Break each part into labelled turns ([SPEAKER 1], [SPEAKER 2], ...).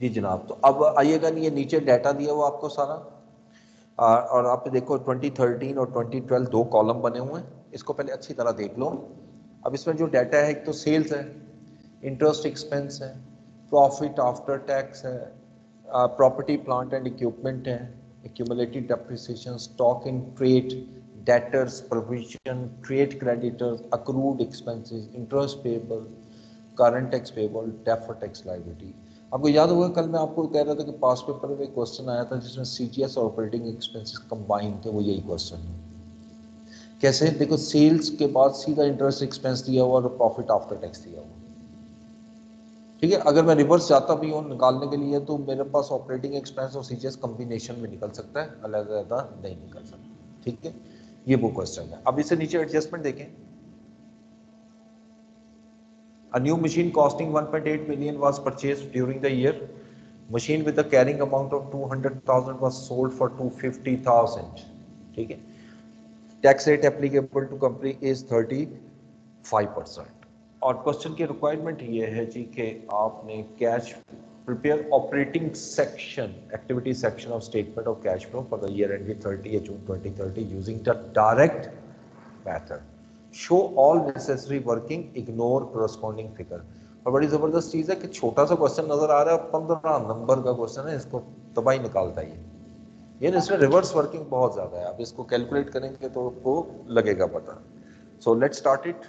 [SPEAKER 1] जी जनाब, तो अब आइएगा, नहीं ये नीचे डाटा दिया हुआ आपको सारा, और आप देखो 2013 और 2012 दो कॉलम बने हुए हैं, इसको पहले अच्छी तरह देख लो। अब इसमें जो डाटा है, एक तो सेल्स है, इंटरेस्ट एक्सपेंस है, प्रॉफिट आफ्टर टैक्स है, प्रॉपर्टी प्लांट एंड इक्विपमेंट है, accumulated depreciation, stock in trade, debtors, provision, trade creditors, accrued expenses, interest payable, current tax payable, deferred tax liability. आपको याद होगा कल मैं आपको कह रहा था कि पास पेपर में एक क्वेश्चन आया था जिसमें सीजीएस और ऑपरेटिंग एक्सपेंसेस कंबाइन थे, वो यही क्वेश्चन है। कैसे? देखो, सेल्स के बाद सीधा इंटरेस्ट एक्सपेंस दिया हुआ और प्रॉफिट आफ्टर टैक्स दिया हुआ, ठीक है। अगर मैं रिवर्स चाहता भी हूँ निकालने के लिए तो मेरे पास ऑपरेटिंग एक्सपेंस और सीजीएस कॉम्बिनेशन में निकल सकता है, अलग अलग नहीं निकल सकता, ठीक है। ये वो क्वेश्चन है। अब इसे नीचे एडजस्टमेंट देखें। A new machine costing 1.8 million was purchased during the year. Machine with a carrying amount of 200,000 was sold for 250,000, ठीक है। Tax rate applicable to company is 35%। और क्वेश्चन की रिक्वायरमेंट ये है जी कि आपने cash prepare operating section, activity section of statement of cash flow for the year ended 30 June 2030 using the direct method, show all necessary working, ignore corresponding figure. और बड़ी जबरदस्त चीज है कि छोटा सा क्वेश्चन नजर आ रहा है, 15 नंबर का क्वेश्चन है, इसको तबाही निकालता है ये, इसमें रिवर्स वर्किंग बहुत ज्यादा है। आप इसको कैलकुलेट करेंगे तो आपको लगेगा पता। So let's start it.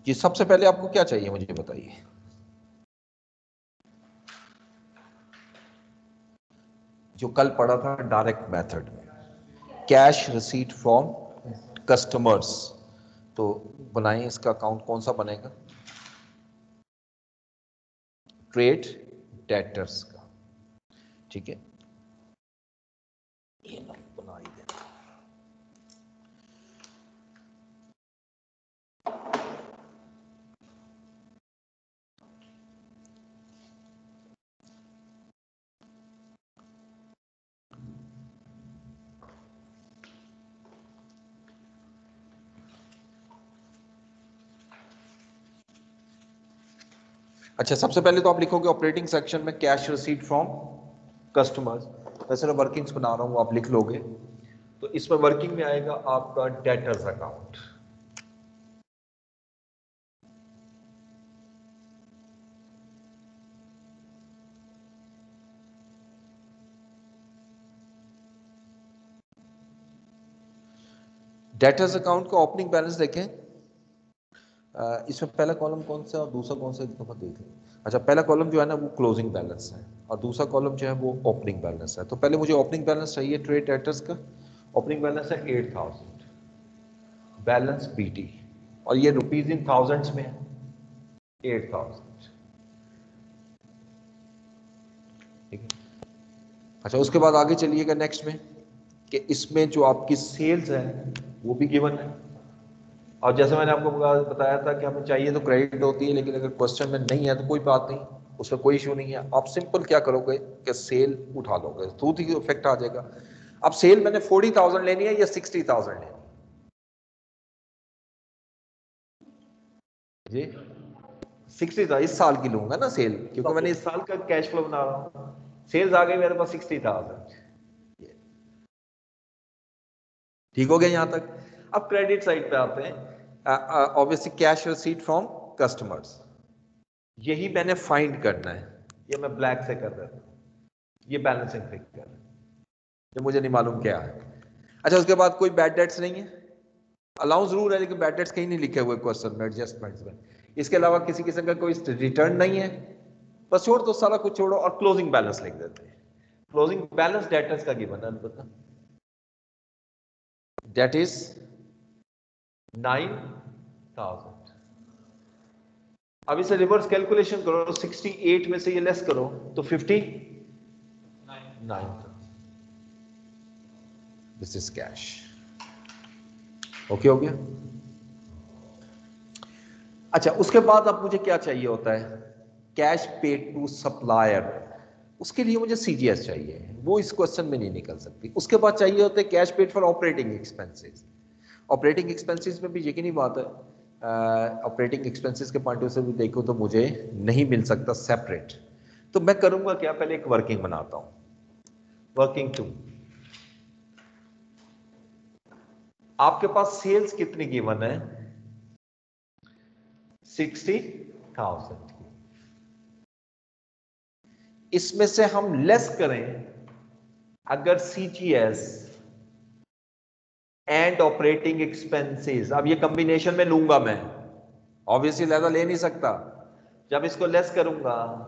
[SPEAKER 1] जी सबसे पहले आपको क्या चाहिए मुझे बताइए। जो कल पढ़ा था direct method, cash receipt from customers, तो बनाएं इसका अकाउंट कौन सा बनेगा? ट्रेड डेटर्स का, ठीक है। ये बना ही देना। अच्छा, सबसे पहले तो आप लिखोगे ऑपरेटिंग सेक्शन में कैश रिसीट फ्रॉम कस्टमर्स। वैसे मैं वर्किंग्स बना रहा हूं, आप लिख लोगे। तो इसमें वर्किंग में आएगा आपका डेटर्स अकाउंट। डेटर्स अकाउंट का ओपनिंग बैलेंस देखें। इसमें पहला कॉलम कौन सा और दूसरा कौन सा, एक दफा देख लें। अच्छा, पहला कॉलम जो है ना वो क्लोजिंग बैलेंस है और दूसरा कॉलम जो है वो ओपनिंग बैलेंस है। तो पहले मुझे ओपनिंग बैलेंस चाहिए ट्रेड डेटर्स का। ओपनिंग बैलेंस है 8000, बैलेंस बीटी, और ये रुपीज इन थाउजेंड्स में है 8000, ठीक है। अच्छा, उसके बाद आगे चलिएगा नेक्स्ट में कि इसमें जो आपकी सेल्स है वो भी गिवन है। और जैसे मैंने आपको बताया था कि हमें चाहिए तो क्रेडिट होती है, लेकिन अगर क्वेश्चन में नहीं है तो कोई बात नहीं, उसमें कोई इशू नहीं है। आप सिंपल क्या करोगे कि सेल उठा लोगे, तो ही इफेक्ट आ जाएगा। अब सेल मैंने 40,000 लेनी है या 60,000 लेनी जी? 60,000 इस साल की लूंगा ना सेल, क्योंकि मैंने इस साल का कैश फ्लो बना रहा हूँ। सेल्स आ गई मेरे पास 60,000, ठीक हो गया यहां तक। अब क्रेडिट साइड पे आते हैं। Obviously cash receipt from customers, यही मैंने फाइंड करना है। ये मैं ब्लैक से कर देता हूं, ये बैलेंसिंग फिगर है, ये मुझे नहीं मालूम क्या है। अच्छा, उसके बाद कोई बैड डेट्स नहीं है, अलाउंस रूल है लेकिन बैड डेट्स कहीं नहीं लिखे हुए क्वेश्चन में, एडजस्टमेंट्स में। इसके अलावा किसी किस्म का कोई रिटर्न नहीं है, बस छोड़ दो, सारा कुछ छोड़ो और क्लोजिंग बैलेंस लिख देते हैं। क्लोजिंग बैलेंस डेटर्स का गिवन है, पता डेट इज 9,000। अब इसे रिवर्स कैलकुलेशन करो, 68 में से ये लेस करो तो 59। This is cash. ओके हो गया। अच्छा, उसके बाद अब मुझे क्या चाहिए होता है? कैश पेड टू सप्लायर, उसके लिए मुझे सीजीएस चाहिए, वो इस क्वेश्चन में नहीं निकल सकती। उसके बाद चाहिए होते cash paid for operating expenses. Operating expenses में भी यकीनी बात है, ऑपरेटिंग एक्सपेंसेस के पॉइंट से भी देखो तो मुझे नहीं मिल सकता सेपरेट। तो मैं करूंगा क्या, पहले एक वर्किंग बनाता हूं, वर्किंग टू। आपके पास सेल्स कितनी गिवन है, 60,000 की। इसमें से हम लेस करें अगर सीजीएस एंड ऑपरेटिंग एक्सपेंसेस, अब ये कॉम्बिनेशन में लूंगा मैं, ऑब्वियसली ज्यादा ले नहीं सकता। जब इसको लेस करूंगा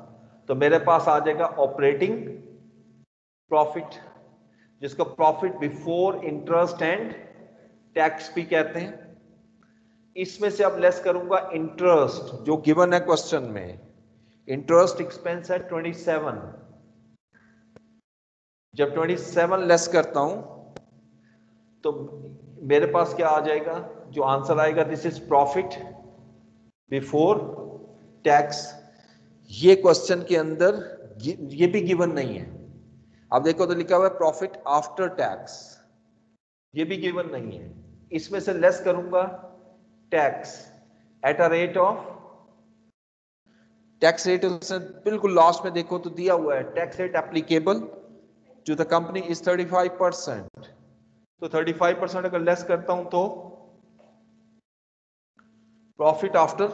[SPEAKER 1] तो मेरे पास आ जाएगा ऑपरेटिंग प्रॉफिट, जिसको profit before interest and tax भी कहते हैं। इसमें से अब लेस करूंगा इंटरेस्ट, जो गिवन है क्वेश्चन में, इंटरेस्ट एक्सपेंस है 27। जब 27 लेस करता हूं तो मेरे पास क्या आ जाएगा, जो आंसर आएगा, this is profit before tax. ये क्वेश्चन के अंदर ये भी गिवन नहीं है। अब देखो तो लिखा हुआ है प्रॉफिट आफ्टर टैक्स, ये भी गिवन नहीं है। इसमें से लेस करूंगा tax at a rate of, tax rate बिल्कुल लास्ट में देखो तो दिया हुआ है, tax rate applicable to the company is 35%। तो 35% अगर लेस करता हूं तो प्रॉफिट आफ्टर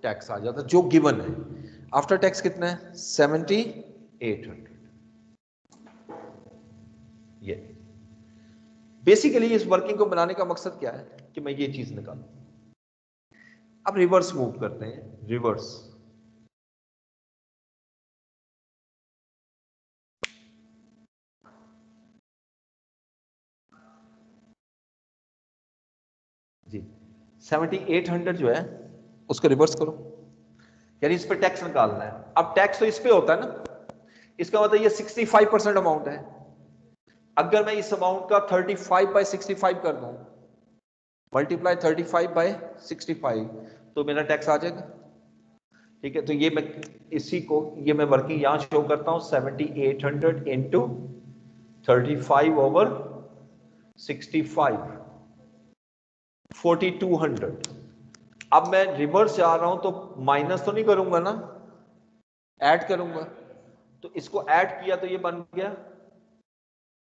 [SPEAKER 1] टैक्स आ जाता, जो गिवन है। आफ्टर टैक्स कितना है, 7800। ये बेसिकली इस वर्किंग को बनाने का मकसद क्या है कि मैं ये चीज निकालूं। अब रिवर्स मूव करते हैं, रिवर्स। जी 7800 जो है उसको रिवर्स करो, यानी इस पे टैक्स निकालना है। अब टैक्स तो इस पे होता है ना, इसका मतलब ये 65% अमाउंट है। अगर मैं इस अमाउंट का 35/65 कर दूं, मल्टीप्लाई 35/65, तो मेरा टैक्स आ जाएगा। ठीक है, तो ये मैं इसी को, ये मैं वर्किंग यहां शो करता हूं, 7800 इंटू 35/65, 4200। अब मैं रिवर्स जा रहा हूं तो माइनस तो नहीं करूंगा ना, ऐड करूंगा। तो इसको ऐड किया तो ये बन गया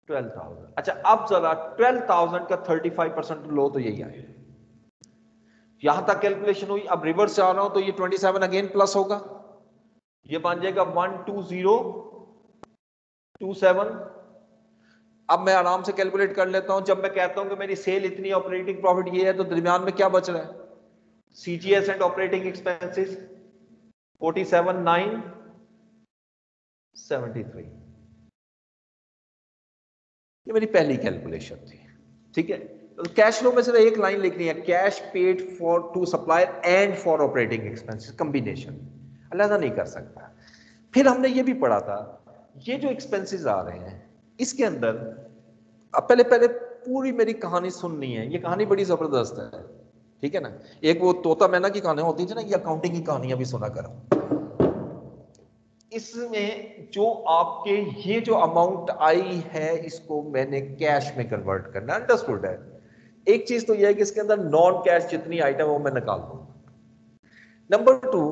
[SPEAKER 1] 12,000। अच्छा, अब जरा 12,000 का 35% लो तो यही आएगा। यहां तक कैलकुलेशन हुई। अब रिवर्स जा रहा हूं तो ये 27 अगेन प्लस होगा, ये बन जाएगा 12027। अब मैं आराम से कैलकुलेट कर लेता हूं। जब मैं कहता हूं कि मेरी सेल इतनी, ऑपरेटिंग प्रॉफिट ये है, तो दरमियान में क्या बच रहा है, सीजीएस एंड ऑपरेटिंग एक्सपेंसेस 47,973। ये मेरी पहली कैलकुलेशन थी। ठीक है, तो कैश फ्लो में सिर्फ एक लाइन लिखनी है, cash paid for to supplier and for operating expenses, combination, अलग नहीं कर सकता। फिर हमने ये भी पढ़ा था, ये जो एक्सपेंसेस आ रहे हैं इसके अंदर, अब पहले पहले पूरी मेरी कहानी सुननी है। ये कहानी बड़ी जबरदस्त है, ठीक है ना। एक वो तोता मैना की कहानी होती थी ना, ये अकाउंटिंग की कहानियां भी सुना करो। इसमें जो आपके ये जो अमाउंट आई है, इसको मैंने कैश में कन्वर्ट करना, अंडरस्टूड है। एक चीज तो यह है कि इसके अंदर नॉन कैश जितनी आइटम है वो मैं निकाल दूंगा। नंबर 2,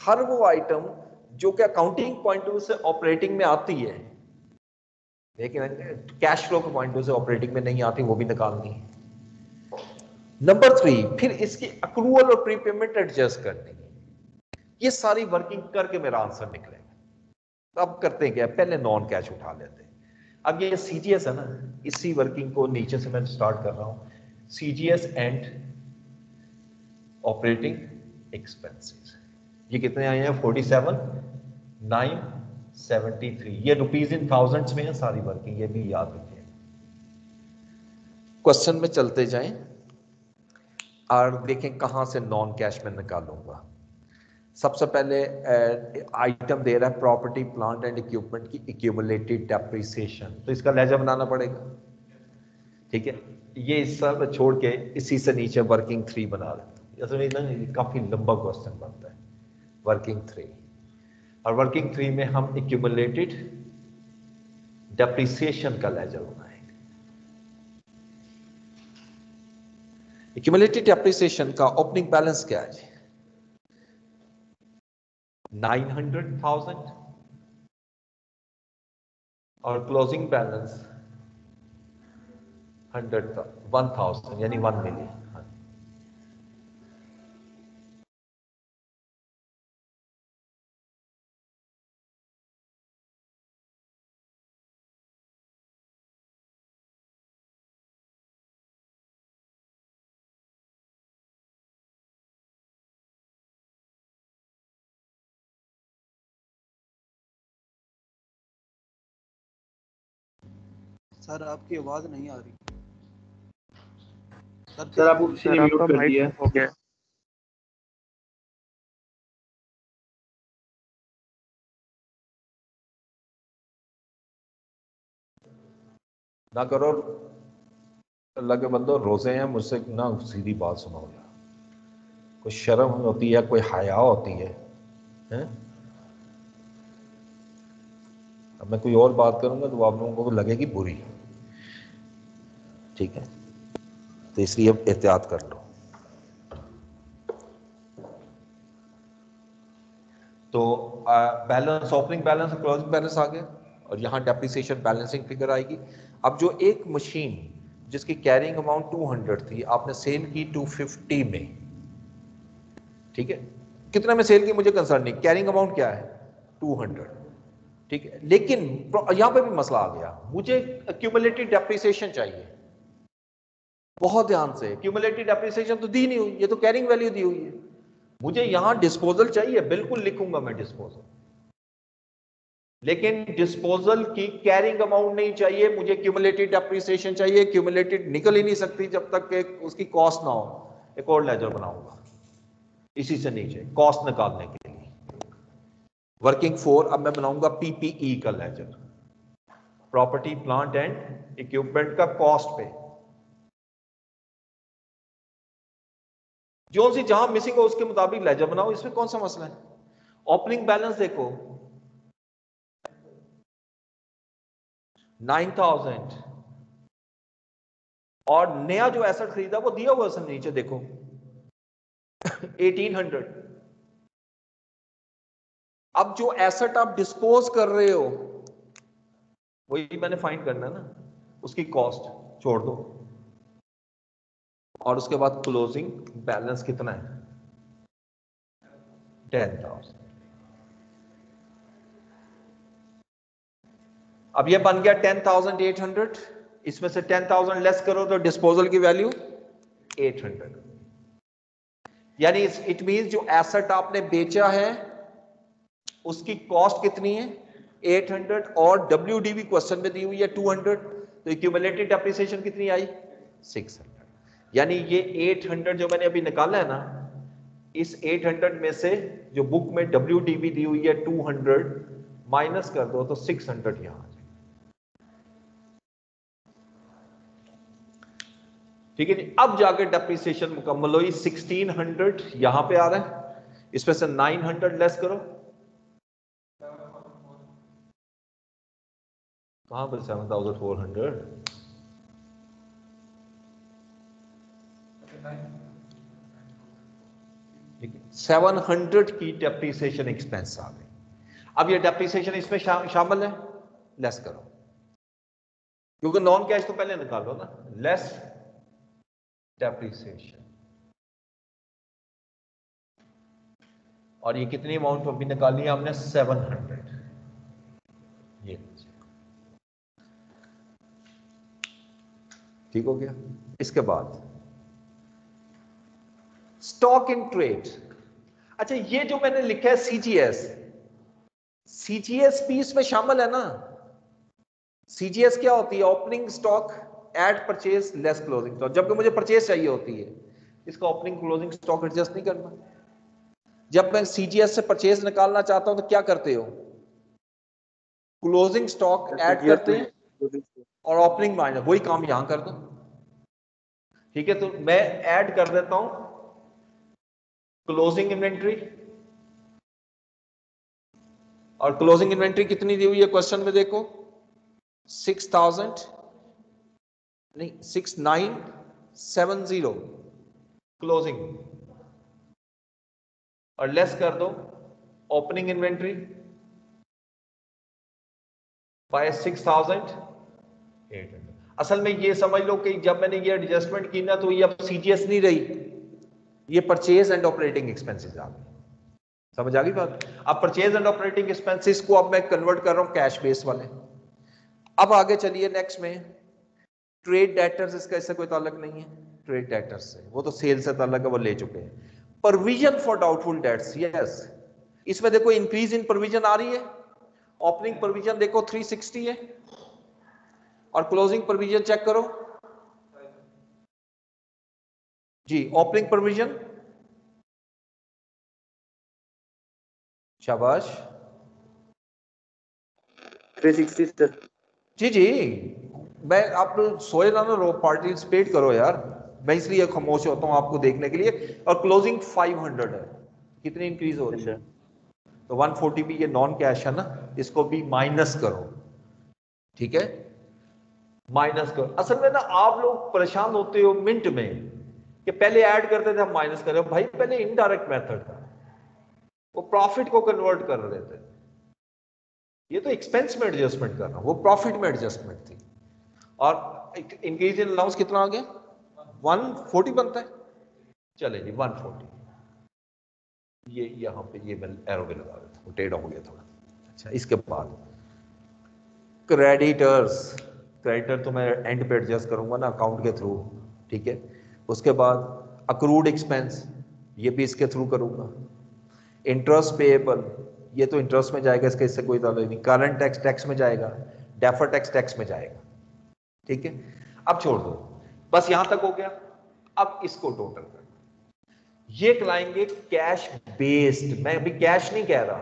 [SPEAKER 1] हर वो आइटम जो कि अकाउंटिंग पॉइंट ऑफ व्यू से ऑपरेटिंग में आती है, लेकिन कैश फ्लो के पॉइंट ऑफ व्यू से ऑपरेटिंग में नहीं आती, वो भी निकालनी है। नंबर 3, फिर इसकी अक्रूवल और प्रीपेमेंट एडजस्ट करनी है। ये सारी वर्किंग करके मेरा आंसर निकलेगा। तो अब करते हैं क्या, पहले नॉन कैश उठा लेते हैं। अब ये सीजीएस है ना, इसी वर्किंग को नीचे से मैं स्टार्ट कर रहा हूं, सीजीएस एंड ऑपरेटिंग एक्सपेंसेस। ये कितने आए हैं, 47,973। ये रुपीज इन थाउजेंड्स में है सारी वर्किंग, ये भी याद रखिए। क्वेश्चन में चलते जाएं और देखें कहां से नॉन कैश में निकालूंगा। सबसे पहले आइटम दे रहा है प्रॉपर्टी प्लांट एंड इक्विपमेंट की एक्यूमुलेटेड डेप्रिसिएशन, तो इसका लेजर बनाना पड़ेगा। ठीक है, ये सब छोड़ के इसी से नीचे वर्किंग 3 बना रहे, काफी लंबा क्वेश्चन बनता है। वर्किंग 3, और वर्किंग 3 में हम एक्यूमुलेटेड डेप्रिसिएशन का लेजर बनाएंगे। एक्यूमुलेटेड डेप्रिसिएशन का ओपनिंग बैलेंस क्या है? 900,000 और क्लोजिंग बैलेंस 1,000 यानी 1 मिलियन।
[SPEAKER 2] सर आपकी आवाज नहीं आ रही।
[SPEAKER 3] सर आपको किसी ने म्यूट कर दिया
[SPEAKER 2] हो गया।
[SPEAKER 1] ना करो, अल्लाह के बंदो, रोजे हैं, मुझसे ना सीधी बात सुनो यार। कोई शर्म होती है, कोई हया होती है, हैं? अब मैं कोई और बात करूंगा तो आप लोगों को लगेगी बुरी, ठीक है? तो इसलिए अब एहतियात कर लो। तो बैलेंस, ओपनिंग बैलेंस और क्लोजिंग बैलेंस आ गया और यहां डेप्रिसिएशन बैलेंसिंग फिगर आएगी। अब जो एक मशीन जिसकी कैरिंग अमाउंट 200 थी, आपने सेल की 250 में, ठीक है? कितना में सेल की मुझे कंसर्न नहीं, कैरिंग अमाउंट क्या है? 200, ठीक है? लेकिन यहां पे भी मसला आ गया, मुझे एक्यूमुलेटेड डेप्रिसिएशन चाहिए। बहुत ध्यान से, एक्यूमुलेटेड डेप्रिसिएशन तो दी नहीं हुई, ये तो कैरिंग वैल्यू दी हुई है। मुझे यहां डिस्पोजल चाहिए, बिल्कुल लिखूंगा मैं डिस्पोजल, लेकिन डिस्पोजल की कैरिंग अमाउंट नहीं चाहिए, मुझे क्यूमुलेटेड डेप्रिसिएशन चाहिए। क्यूमुलेटेड निकल ही नहीं सकती जब तक कि उसकी कॉस्ट ना हो। एक और लेजर बनाऊंगा इसी से नीचे कॉस्ट निकालने के लिए, वर्किंग 4। अब मैं बनाऊंगा पीपीई का ledger, property plant and equipment का कॉस्ट पे। जो सी जहां मिसिंग हो उसके मुताबिक लेजर बनाओ, इसमें कौन सा मसला है? ओपनिंग बैलेंस देखो 9,000 और नया जो एसेट खरीदा वो दिया हुआ है नीचे देखो 1800। अब जो एसेट आप डिस्पोज कर रहे हो वही मैंने फाइंड करना है ना, उसकी कॉस्ट छोड़ दो और उसके बाद क्लोजिंग बैलेंस कितना है? 10,000। अब ये बन गया 10,800, इसमें से 10,000 लेस करो तो डिस्पोजल की वैल्यू 800। यानी इट मींस जो एसेट आपने बेचा है उसकी कॉस्ट कितनी है? 800 और WDV क्वेश्चन में दी हुई है 200, तो एक्यूमुलेटेड डेप्रिसिएशन कितनी आई? 600। यानी ये 800 जो मैंने अभी निकाला है ना, इस 800 में से जो बुक में WDV दी हुई है 200 माइनस कर दो तो 600 यहां आ जाए। ठीक है जी। अब जाकर डेप्रिसिएशन मुकम्मल हुई, 1600 यहां पे आ रहा है, इसमें से 900 लेस करो, कहां पर 7,400? 700 की डेप्रिसिएशन एक्सपेंस आ गई। अब ये डेप्रिसिएशन इसमें शामिल है, लेस करो, क्योंकि नॉन कैश तो पहले निकालो ना, लेस डेप्रिसिएशन। और ये कितनी अमाउंट अभी निकाली है हमने? 700। ये ठीक हो गया। इसके बाद स्टॉक इन ट्रेड। अच्छा, ये जो मैंने लिखा है सीजीएस, सीजीएस भी इसमें शामिल है ना? सीजीएस क्या होती है? Opening stock add purchase less closing stock. जबकि मुझे परचेज चाहिए होती है, इसका ओपनिंग क्लोजिंग स्टॉक एडजस्ट नहीं करना। जब मैं सीजीएस से परचेज निकालना चाहता हूं तो क्या करते हो? क्लोजिंग स्टॉक ऐड करते हैं और ओपनिंग माइनस, वही काम यहां कर दो। ठीक है, तो मैं ऐड कर देता हूं क्लोजिंग इन्वेंट्री और क्लोजिंग इन्वेंट्री कितनी दी हुई है क्वेश्चन में देखो 6000 नहीं 6970 क्लोजिंग और लेस कर दो ओपनिंग इन्वेंट्री बाय 6800। असल में ये समझ लो कि जब मैंने ये एडजस्टमेंट की ना तो ये अब सीजीएस नहीं रही, ये परचेज एंड ऑपरेटिंग एक्सपेंसेस आ गई। समझ आ गई बात? अब परचेज एंड ऑपरेटिंग एक्सपेंसेस को अब मैं कन्वर्ट कर रहा हूं कैश बेस वाले। अब आगे चलिए नेक्स्ट में ट्रेड डेटर्स, इसका इससे कोई ताल्लुक नहीं है ट्रेड डेटर्स से, वो तो सेल से ताल्लुक है, वो ले चुके हैं। Provision for doubtful dates, yes इसमें देखो इंक्रीज इन प्रोविजन आ रही है। ओपनिंग प्रोविजन देखो 360 है और क्लोजिंग प्रोविजन चेक करो जी। ओपनिंग प्रोविजन शाबाश
[SPEAKER 3] 360 सर।
[SPEAKER 1] जी जी, मैं आप सोए ना रो पार्टिसिपेट करो यार, मैं इसलिए खामोश होता हूं आपको देखने के लिए। और क्लोजिंग 500 है, कितनी इंक्रीज हो रही है? तो 140 भी ये नॉन कैश है ना, इसको भी माइनस करो, ठीक है माइनस करो। असल में ना आप लोग परेशान होते हो मिनट में कि पहले ऐड करते थे हम माइनस कर रहे हो, भाई पहले इनडायरेक्ट मेथड था, वो प्रॉफिट को कन्वर्ट कर रहे थे, ये तो एक्सपेंस में एडजस्टमेंट कर रहा हूं, वो प्रॉफिट में एडजस्टमेंट थी। और इंक्रीज इन अलाउंस कितना आ गया? 140 बनता है, चले जी 140। ये यहां पे ये मैं एरो भी लगा देता हूं, टेढ़ा हो गया थोड़ा। अच्छा इसके बाद क्रेडिटर्स, क्रेडिटर तो मैं एंड पे एडजस्ट करूंगा ना अकाउंट के थ्रू, ठीक है। उसके बाद अक्रूड एक्सपेंस, ये भी इसके थ्रू करूंगा। इंटरेस्ट पेएबल, ये तो इंटरेस्ट में जाएगा, इसका इससे कोई ताल्लुक नहीं। करंट टैक्स टैक्स में जाएगा, डेफर टैक्स टैक्स में जाएगा, ठीक है। अब छोड़ दो, बस यहां तक हो गया। अब इसको टोटल कर, ये कहलाएंगे कैश बेस्ड। मैं अभी कैश नहीं कह रहा,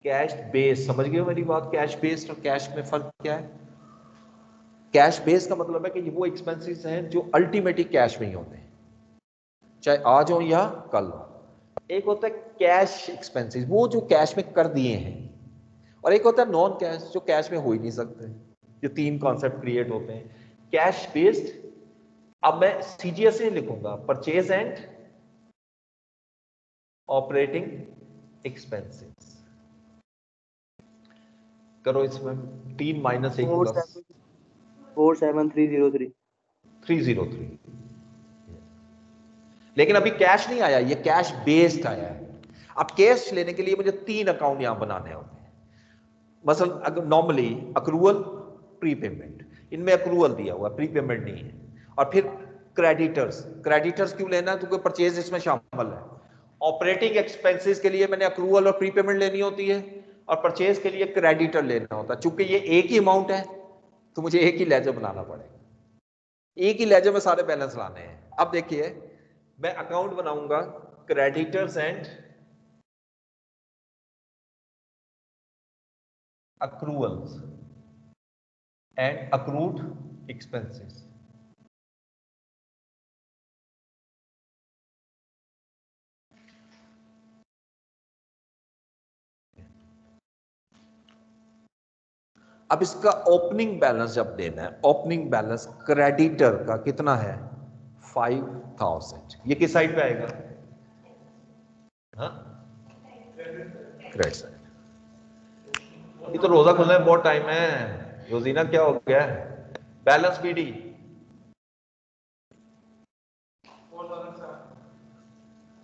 [SPEAKER 1] कैश बेस्ड, समझ गए मेरी बात? कैश बेस्ड और कैश में फर्क क्या है? कैश बेस्ड का मतलब है कि वो एक्सपेंसेस हैं जो अल्टीमेटली कैश में ही होते हैं, चाहे आज हो या कल हो। एक होता है कैश एक्सपेंसेस, वो जो कैश में कर दिए हैं, और एक होता है नॉन कैश, जो कैश में हो ही नहीं सकते। ये तीन कॉन्सेप्ट क्रिएट होते हैं कैश बेस्ड। अब मैं सीजीएस ही लिखूंगा, परचेज एंड ऑपरेटिंग एक्सपेंसेस। करो इसमें 3 माइनस 1 प्लस
[SPEAKER 3] 47303।
[SPEAKER 1] 303। लेकिन अभी कैश नहीं आया, ये कैश बेस्ड आया है। अब कैश लेने के लिए मुझे 3 अकाउंट यहां बनाने होते हैं। मसलन अगर नॉर्मली अक्रूवल प्रीपेमेंट, इनमें अक्रूवल दिया हुआ, प्रीपेमेंट नहीं है। और फिर क्रेडिटर्स, क्रेडिटर्स क्यों लेना है? क्योंकि परचेज इसमें शामिल है। ऑपरेटिंग एक्सपेंसेस के लिए मैंने अक्रूवल और प्रीपेमेंट लेनी होती है, और परचेज के लिए क्रेडिटर लेना होता है। चूंकि ये एक ही अमाउंट है तो मुझे एक ही लेजर बनाना पड़ेगा, एक ही लेजर में सारे बैलेंस लाने हैं। अब देखिए मैं अकाउंट बनाऊंगा creditors and accruals and accrued expenses. अब इसका ओपनिंग बैलेंस जब देना है, ओपनिंग बैलेंस क्रेडिटर का कितना है? 5000। ये किस साइड पे आएगा? हाँ क्रेडिट साइड। ये तो रोजा खुलने में बहुत टाइम है। रोजीना क्या हो गया? बैलेंस पीडी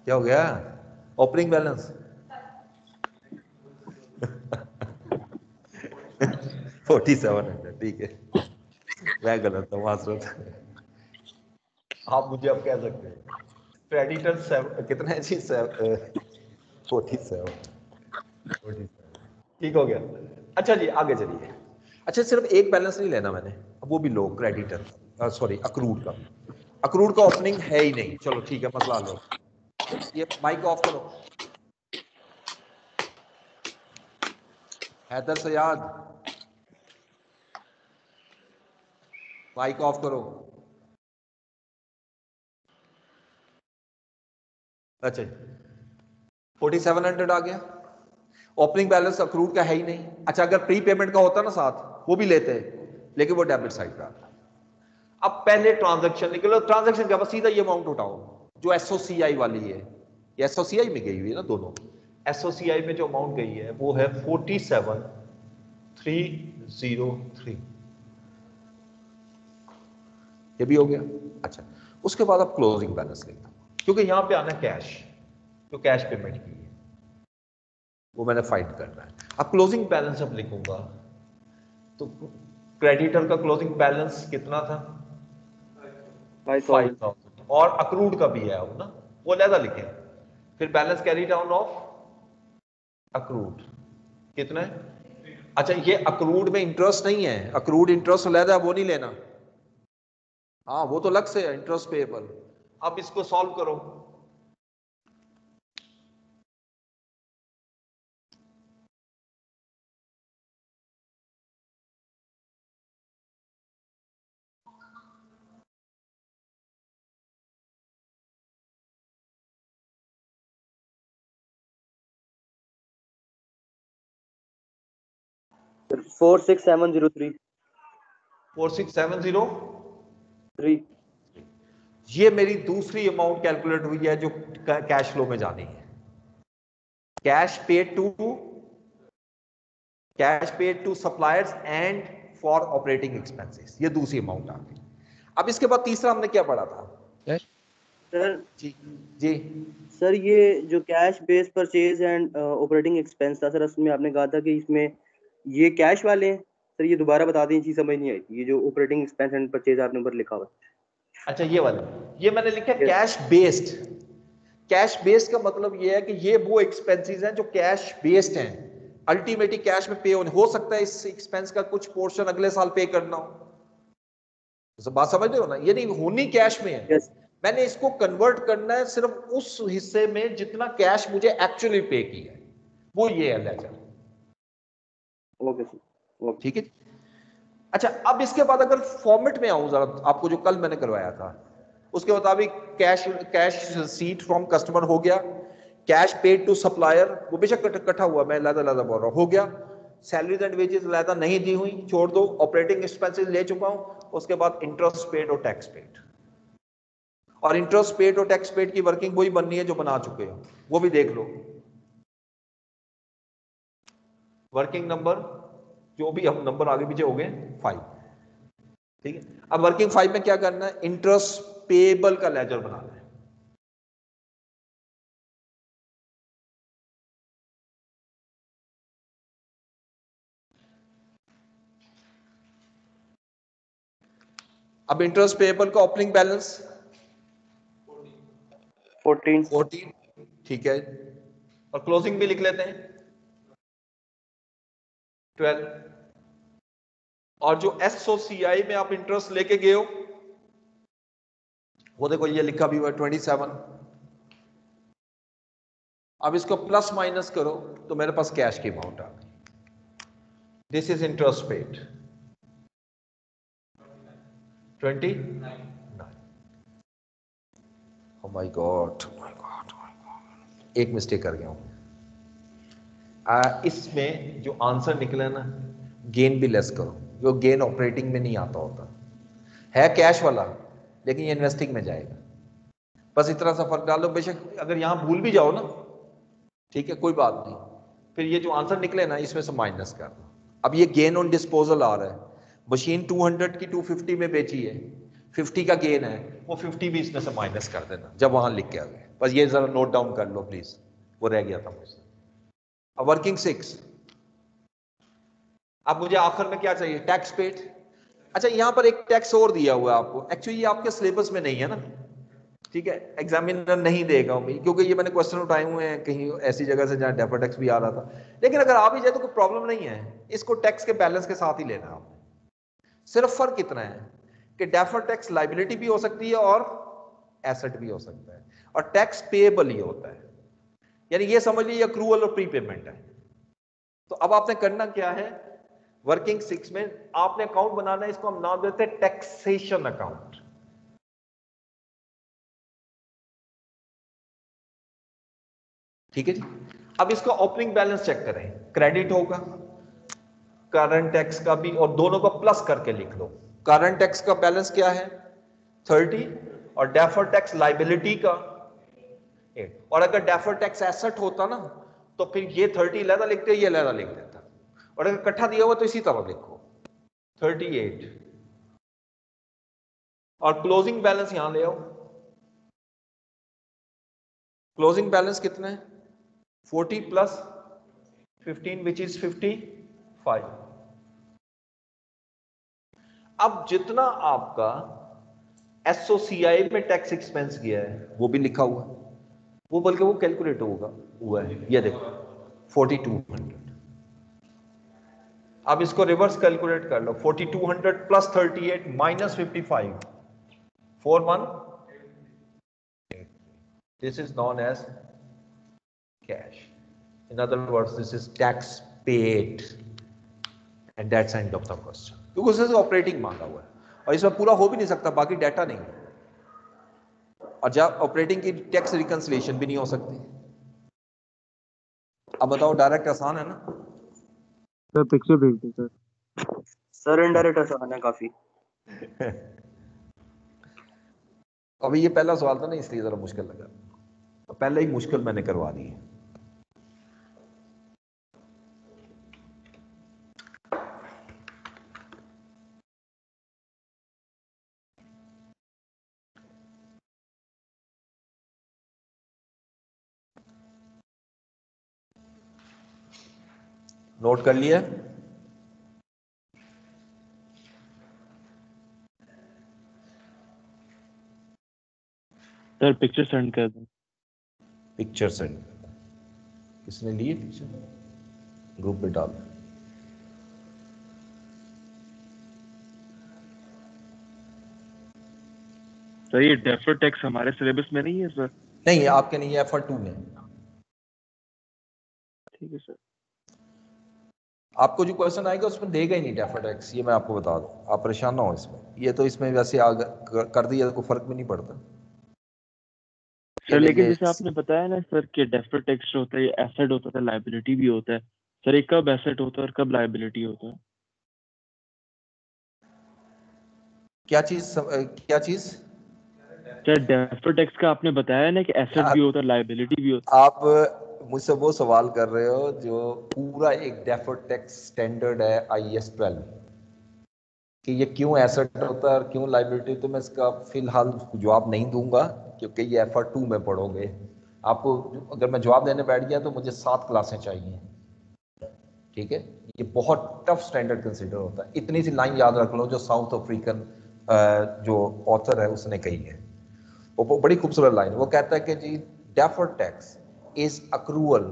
[SPEAKER 1] क्या हो गया? ओपनिंग बैलेंस 4700, ठीक है। मैं गलत हूँ, माजरत। आप मुझे अब कह सकते हैं क्रेडिटर कितना है जी? 47। ठीक हो गया। अच्छा जी आगे चलिए। अच्छा सिर्फ एक बैलेंस नहीं लेना मैंने, अब वो भी लो क्रेडिटर, सॉरी अक्रूड का। अक्रूड का ओपनिंग है ही नहीं, चलो ठीक है मसला लो। ये माइक ऑफ करो, हैदर सयाद माइक ऑफ करो। अच्छा 4700 आ गया। ओपनिंग बैलेंस अक्रूड का है ही नहीं। अच्छा अगर प्री पेमेंट का होता ना साथ वो भी लेते हैं, लेकिन वो डेबिट साइड पे आता है। अब पहले ट्रांजैक्शन निकलो, ट्रांजैक्शन के बाद सीधा ये अमाउंट उठाओ जो एसओसीआई वाली है, ये एसओसीआई में गई हुई है ना दोनों। एसओसीआई में जो अमाउंट गई है वो है 47,303, ये भी हो गया। अच्छा उसके बाद आप क्लोजिंग बैलेंस लिखना, क्योंकि यहां पे आना कैश, जो कैश पेमेंट की है वो मैंने फाइंड करना है। अब क्लोजिंग बैलेंस अब लिखूंगा तो क्रेडिटर का क्लोजिंग बैलेंस कितना था 5,000, और अक्रूड का भी है अब ना, वो अलहदा लिखे। फिर balance carry down of accrued कितना है। अच्छा ये अक्रूड में इंटरेस्ट नहीं है, अक्रूड इंटरेस्ट अलहदा वो नहीं लेना, हाँ वो तो अलग से है इंटरेस्ट पेएबल। अब इसको सॉल्व करो,
[SPEAKER 2] सर 46703
[SPEAKER 1] 46703 ये मेरी दूसरी अमाउंट कैलकुलेट हुई है जो कैश फ्लो में जानी है। Cash paid to suppliers and for operating expenses, ये दूसरी अमाउंट आ गई। अब इसके बाद तीसरा हमने क्या पढ़ा था
[SPEAKER 2] सर?
[SPEAKER 1] जी जी
[SPEAKER 2] सर ये जो cash base purchase and operating expense था सर, उसमें आपने कहा था कि इसमें ये कैश वाले हैं सर, ये दोबारा बता दें, चीज समझ नहीं आई। ये जो ऑपरेटिंग एक्सपेंस एंड परचेज आपने ऊपर लिखा हुआ।
[SPEAKER 1] अच्छा ये वाले, ये मैंने लिखा कैश बेस्ड। कैश बेस्ड का मतलब ये है कि ये वो एक्सपेंसेस हैं जो कैश बेस्ड हैं, अल्टीमेटली कैश में पे होने। हो सकता है इस एक्सपेंस का कुछ पोर्शन अगले साल पे करना हो, तो बात समझ रहे हो ना, ये नहीं होनी कैश में है।
[SPEAKER 2] yes.
[SPEAKER 1] मैंने इसको कन्वर्ट करना है सिर्फ उस हिस्से में जितना कैश मुझे एक्चुअली पे किया है, वो ये है लेजर।
[SPEAKER 2] ओके सर,
[SPEAKER 1] ठीक है। अच्छा अब इसके बाद अगर फॉर्मेट में आऊं जरा, आपको जो कल मैंने करवाया था उसके मुताबिक कैश रिसीट फ्रॉम कस्टमर हो गया, कैश पेड टू सप्लायर वो बेशक इकट्ठा हुआ, मैं लादा बोल रहा हूं, हो गया। सैलरीज एंड वेजेस लादा नहीं दी हुई, छोड़ दो। ऑपरेटिंग एक्सपेंसेस ले चुका हूं, उसके बाद इंटरेस्ट पेड और टैक्स पेड। और इंटरेस्ट पेड और टैक्स पेड की वर्किंग वही बननी है जो बना चुके हो, वो भी देख लो। वर्किंग नंबर जो भी हम नंबर आगे पीछे हो गए 5, ठीक है। अब वर्किंग 5 में क्या करना है, इंटरेस्ट पेएबल का लेजर बनाना है। अब इंटरेस्ट पेएबल का ओपनिंग बैलेंस 14, ठीक है। और क्लोजिंग भी लिख लेते हैं 12। और जो एसओसीआई में आप इंटरेस्ट लेके गए हो वो देखो ये लिखा भी हुआ 27। अब इसको प्लस माइनस करो तो मेरे पास कैश की अमाउंट आ गई। This is interest paid 29। Oh my God, एक मिस्टेक कर गया हूं। इसमें जो आंसर निकला ना, गेन भी लेस करो, जो गेन ऑपरेटिंग में नहीं आता होता है, कैश वाला लेकिन ये इन्वेस्टिंग में जाएगा। बस इतना सा फर्क डालो, बेशक अगर यहां भूल भी जाओ ना, ठीक है कोई बात नहीं, फिर ये जो आंसर निकले ना इसमें से माइनस कर दो। अब ये गेन ऑन डिस्पोजल आ रहा है, मशीन 200 की 250 में बेची है, 50 का गेन है, वो 50 भी इसमें से माइनस कर देना जब वहां लिख के आ गए। बस ये जरा नोट डाउन कर लो प्लीज, वो रह गया था मुझसे। अब वर्किंग 6, अब मुझे आखिर में क्या चाहिए, टैक्स पेड। अच्छा यहां पर एक टैक्स और दिया हुआ है आपको, एक्चुअली ये आपके सिलेबस में नहीं है ना, ठीक है, एग्जामिनर नहीं देगा क्योंकि ये मैंने क्वेश्चन उठाए हुए हैं कहीं ऐसी जगह से जहां डेफर टैक्स भी आ रहा था। लेकिन अगर आ भी जाए तो कोई प्रॉब्लम नहीं है, इसको टैक्स के बैलेंस के साथ ही लेना है आपने। सिर्फ फर्क कितना है कि डेफर टैक्स लाइबिलिटी भी हो सकती है और एसेट भी हो सकता है, और टैक्स पेएबल ही होता है, यानी ये समझ लीजिए अक्रूवल और प्री पेमेंट है। तो अब आपने करना क्या है, वर्किंग 6 में आपने अकाउंट बनाना है, इसको हम नाम देते हैं टैक्सेशन अकाउंट। ठीक है जी। अब इसका ओपनिंग बैलेंस चेक करें, क्रेडिट होगा करंट टैक्स का भी, और दोनों को प्लस करके लिख लो। करंट टैक्स का बैलेंस क्या है 30 और डेफर्ड टैक्स लाइबिलिटी का 8। और अगर डेफर्ड टैक्स एसेट होता ना तो फिर ये 30 लहदा लिखते, ये लहदा लिख देता, और अगर इकट्ठा दिया हुआ तो इसी तरह लिखो 38। और क्लोजिंग बैलेंस यहां ले आओ। क्लोजिंग बैलेंस कितना है 40 प्लस 15 विच इज 55। अब जितना आपका एसओसीआई में टैक्स एक्सपेंस गया है वो भी लिखा हुआ है, वो बल्कि वो कैलकुलेट होगा हुआ है, ये देखो 4200। अब इसको रिवर्स कैलकुलेट कर लो, 4200 plus 38 minus 55 41। This is non as cash, in other words this is tax paid and that's end of the question, क्योंकि उससे ऑपरेटिंग मांगा हुआ है और इसमें पूरा हो भी नहीं सकता, बाकी डाटा नहीं है, और जब ऑपरेटिंग की टैक्स रिकंसिलिएशन भी नहीं हो सकती। अब बताओ डायरेक्ट आसान है ना
[SPEAKER 4] सर? पिक्चर भेज दो सर।
[SPEAKER 2] सर इनडायरेक्ट आसान है काफी।
[SPEAKER 1] अभी ये पहला सवाल था ना इसलिए जरा मुश्किल लगा, तो पहले ही मुश्किल मैंने करवा दी है। नोट कर लिया?
[SPEAKER 4] सर पिक्चर सेंड कर दो।
[SPEAKER 1] पिक्चर सेंड, किसने लिए पिक्चर? ग्रुप पे डाल।
[SPEAKER 4] सर ये डेफर्ड टैक्स हमारे सिलेबस में नहीं है सर?
[SPEAKER 1] नहीं, आपके नहीं है, FR2 में।
[SPEAKER 4] ठीक है सर।
[SPEAKER 1] आपको जो क्वेश्चन आएगा उसमें देगा ही नहीं डेफर्ड टैक्स, ये मैं आपको बता दूं, आप परेशान ना हो इसमें। ये तो इसमें वैसे कर दिया तो कोई फर्क भी नहीं पड़ता।
[SPEAKER 4] सर लेकिन जैसे आपने बताया ना सर कि डेफर्ड टैक्स होता है, ये एसेट होता है, लायबिलिटी भी होता है। सर ये कब एसेट होता है और कब लायबिलिटी होता है?
[SPEAKER 1] क्या चीज क्या चीज?
[SPEAKER 4] सर डेफर्ड टैक्स का आपने बताया ना कि एसेट भी होता है, लायबिलिटी भी होता
[SPEAKER 1] आप मुझसे वो सवाल कर रहे हो जो पूरा एक डेफर्ड टैक्स स्टैंडर्ड है IAS 12 कि ये क्यों एसेट होता है और क्यों लाइबिलिटी, तो मैं इसका फिलहाल जवाब नहीं दूंगा क्योंकि ये FR2 में पढ़ोगे। आपको अगर मैं जवाब देने बैठ गया तो मुझे 7 क्लासें चाहिए, ठीक है? ये बहुत टफ स्टैंडर्ड कंसिडर होता है। इतनी सी लाइन याद रख लो जो साउथ अफ्रीकन जो ऑथर है उसने कही है, वो बड़ी खूबसूरत लाइन। वो कहता है कि जी deferred tax is accrual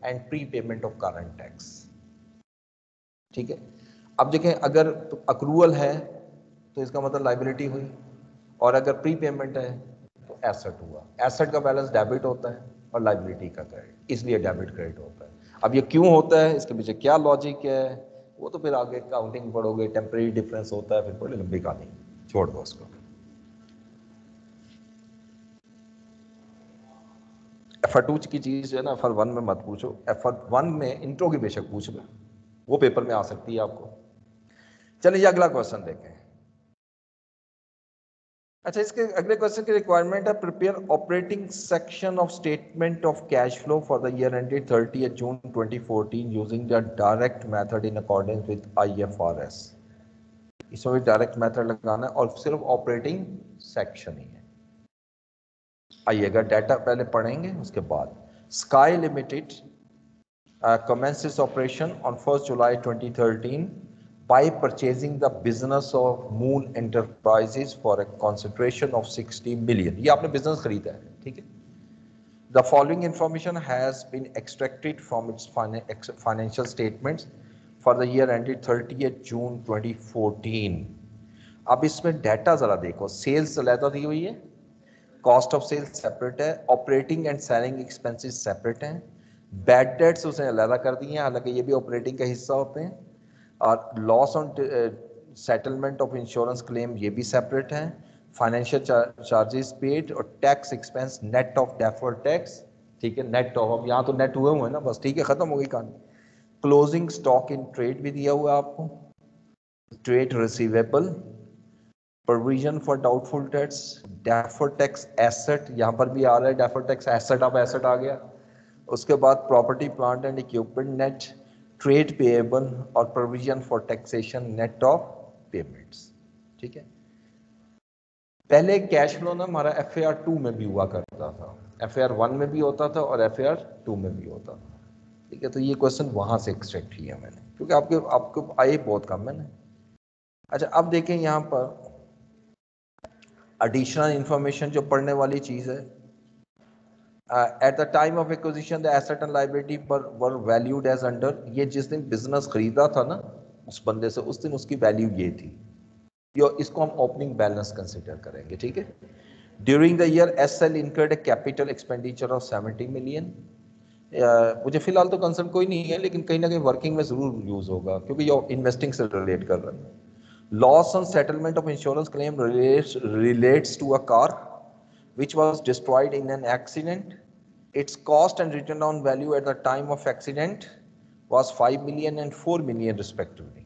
[SPEAKER 1] and prepayment of current tax, ठीक है? अब देखें, अगर अक्रूवल है तो इसका मतलब लाइबिलिटी हुई, और अगर प्री पेमेंट है तो एसेट हुआ। एसेट का बैलेंस डेबिट होता है और लाइबिलिटी का क्रेडिट, इसलिए डेबिट क्रेडिट होता है। अब ये क्यों होता है, इसके पीछे क्या लॉजिक है, वो तो फिर आगे काउंटिंग पढ़ोगे, टेम्परेरी डिफरेंस होता है, फिर बड़ी लंबी कहानी, छोड़ दो उसको। FR2 की चीज जो है ना FR1 में मत पूछो, FR1 में इंट्रो की बेशक पूछ लो, वो पेपर में आ सकती है आपको। चलिए अगला क्वेश्चन देखें। अच्छा, इसके अगले क्वेश्चन की रिक्वायरमेंट है prepare operating section of statement of cash flow for the year ended 30 June 2014 using the direct method in accordance with IFRS। इसमें भी डायरेक्ट मेथड लगाना है और सिर्फ ऑपरेटिंग सेक्शन ही है। आइएगा डाटा पहले पढ़ेंगे उसके बाद। Sky limited commences operation on 1st July 2013 by purchasing the business of Moon Enterprises for a consideration of 60 million। ये आपने बिजनेस खरीदा है, ठीक है? The following information has been extracted from its financial statements for the year ended 30th June 2014। अब इसमें data जरा देखो, सेल्स अलग दी हुई है, कॉस्ट ऑफ सेल्स सेपरेट है, operating and selling expenses separate हैं, बैड डेट्स उसने अलग कर दिए हैं, हालांकि ये भी ऑपरेटिंग का हिस्सा होते हैं, और loss on settlement of insurance claim ये भी सेपरेट हैं, फाइनेंशियल चार्जेस पेड और tax expense net of deferred tax, ठीक है, नेट ऑफ, अब यहाँ तो नेट हुए हुए हैं ना बस, ठीक है, खत्म हो गई कहानी। क्लोजिंग स्टॉक इन ट्रेड भी दिया हुआ है आपको, trade receivable, provision for doubtful debts, deferred tax asset, यहाँ पर भी आ रहा है डेफर्ड टैक्स एसेट, अब एसेट आ गया। उसके बाद property plant and equipment net, trade payable और provision for taxation net of payments. ठीक है, पहले कैश फ्लो ना हमारा FAR 2 में भी हुआ करता था, FAR 1 में भी होता था और FAR 2 में भी होता था। ठीक है, तो ये क्वेश्चन वहां से एक्सट्रैक्ट किया मैंने, क्योंकि आपको आए बहुत कम है ना। अच्छा, अब देखें यहाँ पर एडिशनल इंफॉर्मेशन जो पढ़ने वाली चीज है, at the time of acquisition the asset and liability were valued as under, ये जिस दिन बिजनेस खरीदा था ना उस बंदे से, उस दिन उसकी वैल्यू ये थी, इसको हम ओपनिंग बैलेंस कंसिडर करेंगे। ठीक है, during the year SL incurred a capital expenditure of 70 million। मुझे फिलहाल तो कंसर्न कोई नहीं है, लेकिन कहीं ना कहीं वर्किंग में जरूर यूज होगा क्योंकि ये इन्वेस्टिंग से रिलेट कर रहा है। Loss on settlement of insurance claim relates to a car which was destroyed in an accident. Its cost and written down value at the time of accident was 5 million and 4 million respectively.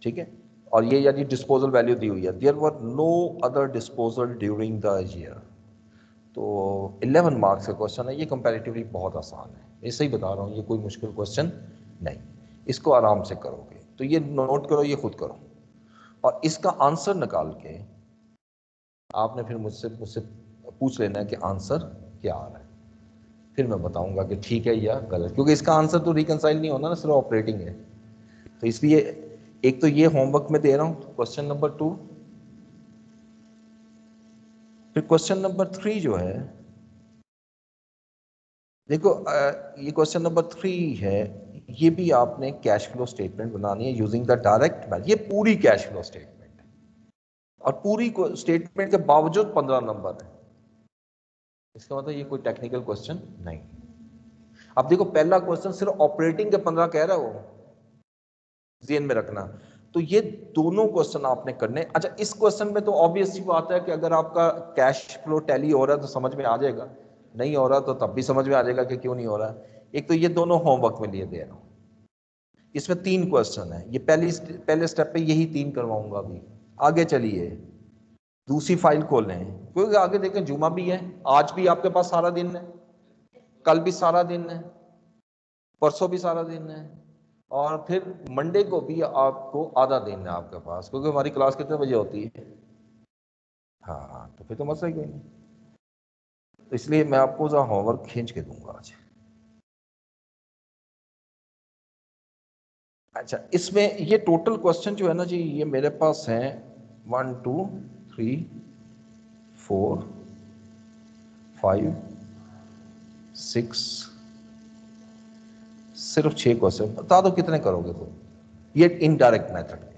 [SPEAKER 1] ठीक है, और ये यानी disposal value दी हुई है। There were no other disposal during the year. तो 11 marks का क्वेश्चन है, ये कंपैरेटिवली बहुत आसान है, ऐसे ही बता रहा हूँ, ये कोई मुश्किल क्वेश्चन नहीं, इसको आराम से करोगे। तो ये नोट करो, ये खुद करो, और इसका आंसर निकाल के आपने फिर मुझसे पूछ लेना है कि आंसर क्या आ रहा है, फिर मैं बताऊंगा कि ठीक है या गलत, क्योंकि इसका आंसर तो रिकंसाइल नहीं होना ना, सिर्फ ऑपरेटिंग है। तो इसलिए एक तो ये होमवर्क में दे रहा हूं, क्वेश्चन नंबर 2। फिर क्वेश्चन नंबर 3 जो है, देखो ये क्वेश्चन नंबर 3 है, ये भी आपने कैश फ्लो स्टेटमेंट बनानी है यूजिंग द डायरेक्ट मेथड। ये पूरी कैश फ्लो स्टेटमेंट है और पूरी स्टेटमेंट के बावजूद 15 नंबर है, इसका मतलब ये कोई टेक्निकल क्वेश्चन नहीं। अब देखो पहला क्वेश्चन सिर्फ ऑपरेटिंग के 15 कह रहा है, वो ज़हन में रखना। तो ये दोनों क्वेश्चन आपने करने। अच्छा, इस क्वेश्चन में तो ऑब्वियस सी बात है कि अगर आपका कैश फ्लो टैली हो रहा है तो समझ में आ जाएगा, नहीं हो रहा तो तब भी समझ में आ जाएगा कि क्यों नहीं हो रहा। एक तो ये दोनों होमवर्क में लिए दे रहा हूं, इसमें 3 क्वेश्चन है, ये पहले स्टेप पे यही 3 करवाऊंगा। अभी आगे चलिए, दूसरी फाइल खोलें, क्योंकि आगे देखें जुमा भी है, आज भी आपके पास सारा दिन है, कल भी सारा दिन है, परसों भी सारा दिन है, और फिर मंडे को भी आपको आधा दिन है आपके पास, क्योंकि हमारी क्लास कितने बजे होती है। हाँ, तो फिर तो मसला ही कोई नहीं। तो इसलिए मैं आपको जरा होमवर्क खींच के दूंगा आज। अच्छा, इसमें ये टोटल क्वेश्चन जो है ना जी, ये मेरे पास है 1 2 3 4 5 6, सिर्फ 6 क्वेश्चन। बता दो कितने करोगे तुम, ये इनडायरेक्ट मेथड के।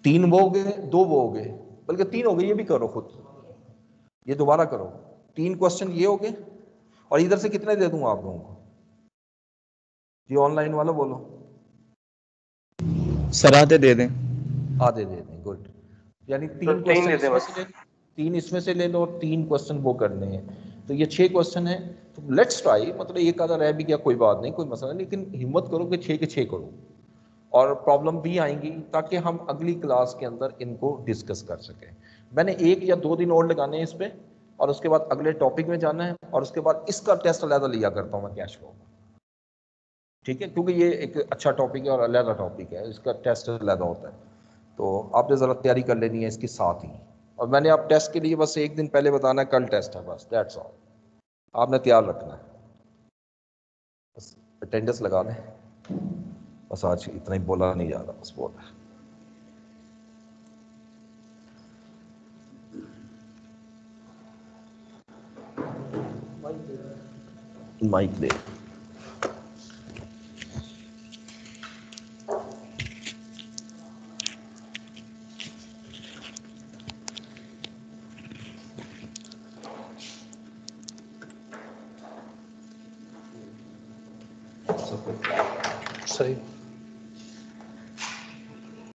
[SPEAKER 1] 3 वो हो गए, 2 वो हो गए, बल्कि 3 हो गए, ये भी करो खुद, ये दोबारा करो। 3 क्वेश्चन ये हो गए, और इधर से कितने दे दूंगा आप लोगों को? ये ऑनलाइन वाला बोलो।
[SPEAKER 5] सर आधे दे दें।
[SPEAKER 1] आधे दे दें, गुड। यानी 3
[SPEAKER 3] तीन
[SPEAKER 1] क्वेश्चन
[SPEAKER 3] दे दें
[SPEAKER 1] इसमें
[SPEAKER 3] बस।
[SPEAKER 1] से ले, 3 इसमें से ले लो और 3 क्वेश्चन वो करने हैं। तो ये 6 क्वेश्चन है, तो लेट्स ट्राई, मतलब एक आधा रह भी गया कोई बात नहीं, कोई मसला नहीं, लेकिन हिम्मत करो कि 6 के 6 करो, और प्रॉब्लम भी आएंगी ताकि हम अगली क्लास के अंदर इनको डिस्कस कर सकें। मैंने 1 या 2 दिन और लगाने हैं इस पे, और उसके बाद अगले टॉपिक में जाना है, और उसके बाद इसका टेस्ट अलग लिया करता हूँ मैं कैश फ्लो का। ठीक है, क्योंकि ये एक अच्छा टॉपिक है और अलग टॉपिक है, इसका टेस्ट अलग होता है, तो आपने ज़रा तैयारी कर लेनी है इसके साथ ही। और मैंने आप टेस्ट के लिए बस 1 दिन पहले बताना है कल टेस्ट है, बस दैट्स ऑल, आपने तैयार रखना है, बस अटेंडेंस लगा लें, बस आज इतना ही बोला नहीं जा रहा, बस बहुत है। माइक दे। सही।